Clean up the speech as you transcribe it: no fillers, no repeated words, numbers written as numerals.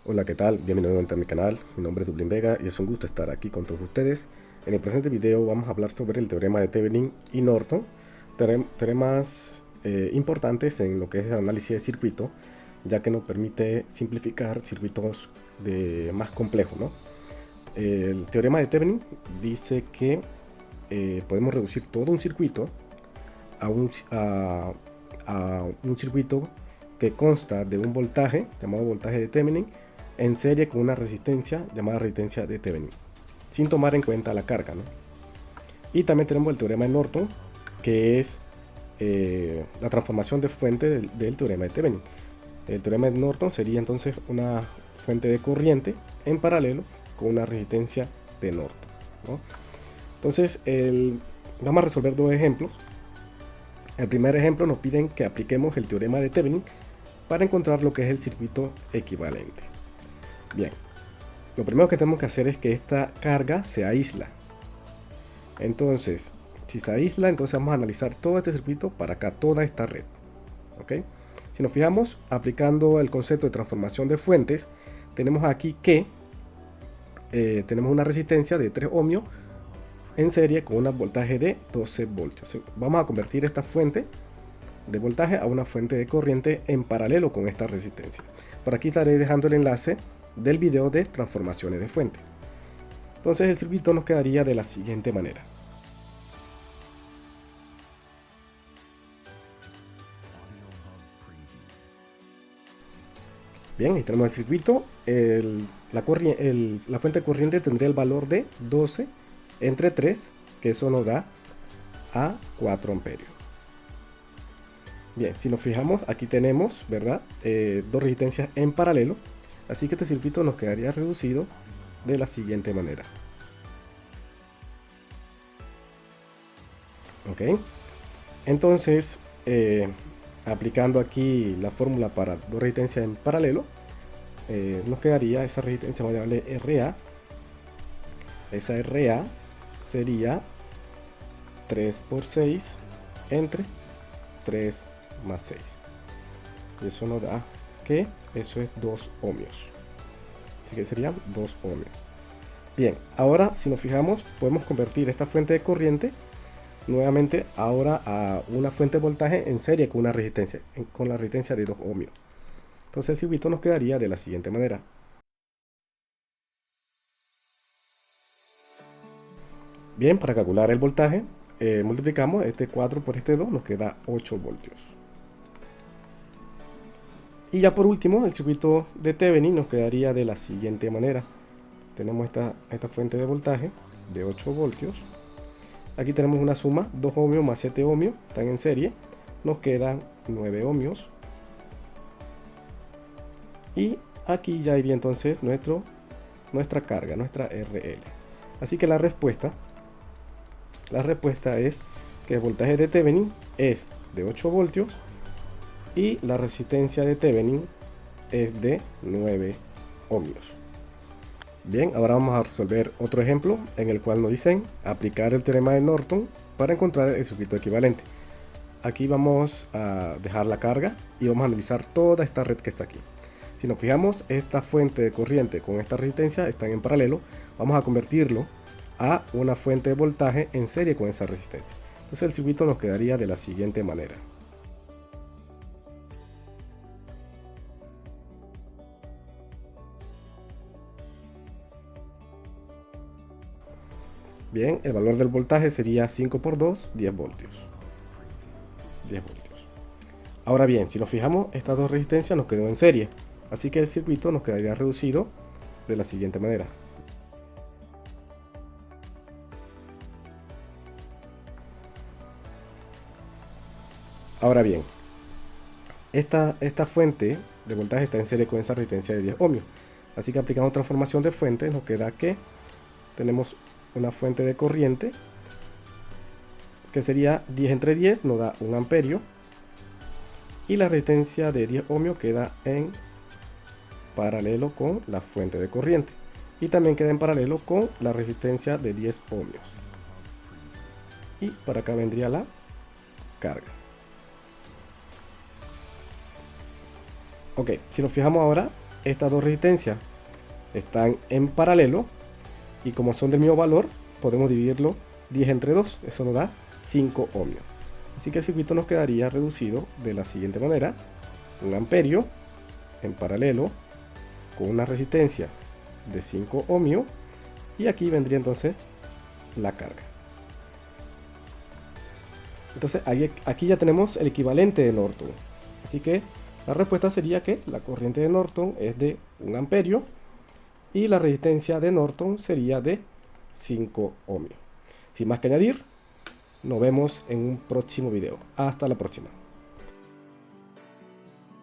Hola, ¿qué tal? Bienvenido a mi canal. Mi nombre es Dublín Vega y es un gusto estar aquí con todos ustedes. En el presente video vamos a hablar sobre el teorema de Thevenin y Norton, teoremas importantes en lo que es el análisis de circuito, ya que nos permite simplificar circuitos más complejos, ¿no? El teorema de Thevenin dice que podemos reducir todo un circuito a un circuito que consta de un voltaje llamado voltaje de Thevenin en serie con una resistencia llamada resistencia de Thevenin, sin tomar en cuenta la carga, ¿no? Y también tenemos el teorema de Norton, que es la transformación de fuente del teorema de Thevenin. El teorema de Norton sería entonces una fuente de corriente en paralelo con una resistencia de Norton, ¿no? Entonces, vamos a resolver dos ejemplos. El primer ejemplo nos piden que apliquemos el teorema de Thevenin para encontrar lo que es el circuito equivalente. Bien, lo primero que tenemos que hacer es que esta carga se aísla. Entonces, si se aísla, entonces vamos a analizar todo este circuito para acá, toda esta red. ¿Ok? Si nos fijamos, aplicando el concepto de transformación de fuentes, tenemos aquí que tenemos una resistencia de 3 ohmios en serie con un voltaje de 12 voltios. Vamos a convertir esta fuente de voltaje a una fuente de corriente en paralelo con esta resistencia. Por aquí estaré dejando el enlace del video de transformaciones de fuente. Entonces el circuito nos quedaría de la siguiente manera. Bien, ahí tenemos el circuito. La fuente de corriente tendría el valor de 12 entre 3, que eso nos da a 4 amperios. Bien, si nos fijamos, aquí tenemos, ¿verdad? Dos resistencias en paralelo. Así que este circuito nos quedaría reducido de la siguiente manera. Ok, entonces aplicando aquí la fórmula para dos resistencias en paralelo, nos quedaría esa resistencia, vamos a llamarle RA. Esa RA sería 3 por 6 entre 3 más 6. Y eso nos da que eso es 2 ohmios. Así que serían 2 ohmios. Bien, ahora si nos fijamos, podemos convertir esta fuente de corriente nuevamente ahora a una fuente de voltaje en serie con una resistencia, con la resistencia de 2 ohmios. Entonces el circuito nos quedaría de la siguiente manera. Bien, para calcular el voltaje, multiplicamos este 4 por este 2, nos queda 8 voltios. Y ya por último, el circuito de Thevenin nos quedaría de la siguiente manera. Tenemos esta fuente de voltaje de 8 voltios. Aquí tenemos una suma, 2 ohmios más 7 ohmios, están en serie. Nos quedan 9 ohmios. Y aquí ya iría entonces nuestra carga, nuestra RL. Así que la respuesta es que el voltaje de Thevenin es de 8 voltios y la resistencia de Thevenin es de 9 ohmios. Bien, ahora vamos a resolver otro ejemplo en el cual nos dicen aplicar el teorema de Norton para encontrar el circuito equivalente. Aquí vamos a dejar la carga y vamos a analizar toda esta red que está aquí. Si nos fijamos, esta fuente de corriente con esta resistencia están en paralelo. Vamos a convertirlo a una fuente de voltaje en serie con esa resistencia. Entonces el circuito nos quedaría de la siguiente manera. Bien, el valor del voltaje sería 5 por 2, 10 voltios. 10 voltios. Ahora bien, si nos fijamos, estas dos resistencias nos quedó en serie. Así que el circuito nos quedaría reducido de la siguiente manera. Ahora bien, esta fuente de voltaje está en serie con esa resistencia de 10 ohmios. Así que aplicando transformación de fuente nos queda que tenemos una fuente de corriente que sería 10 entre 10, nos da 1 amperio. Y la resistencia de 10 ohmios queda en paralelo con la fuente de corriente. Y también queda en paralelo con la resistencia de 10 ohmios. Y para acá vendría la carga. Ok, si nos fijamos ahora, estas dos resistencias están en paralelo y como son del mismo valor, podemos dividirlo 10 entre 2, eso nos da 5 ohmios. Así que el circuito nos quedaría reducido de la siguiente manera: 1 amperio en paralelo con una resistencia de 5 ohmios, y aquí vendría entonces la carga. Entonces aquí ya tenemos el equivalente de Norton, así que la respuesta sería que la corriente de Norton es de 1 amperio y la resistencia de Norton sería de 5 ohmios. Sin más que añadir, nos vemos en un próximo video. Hasta la próxima.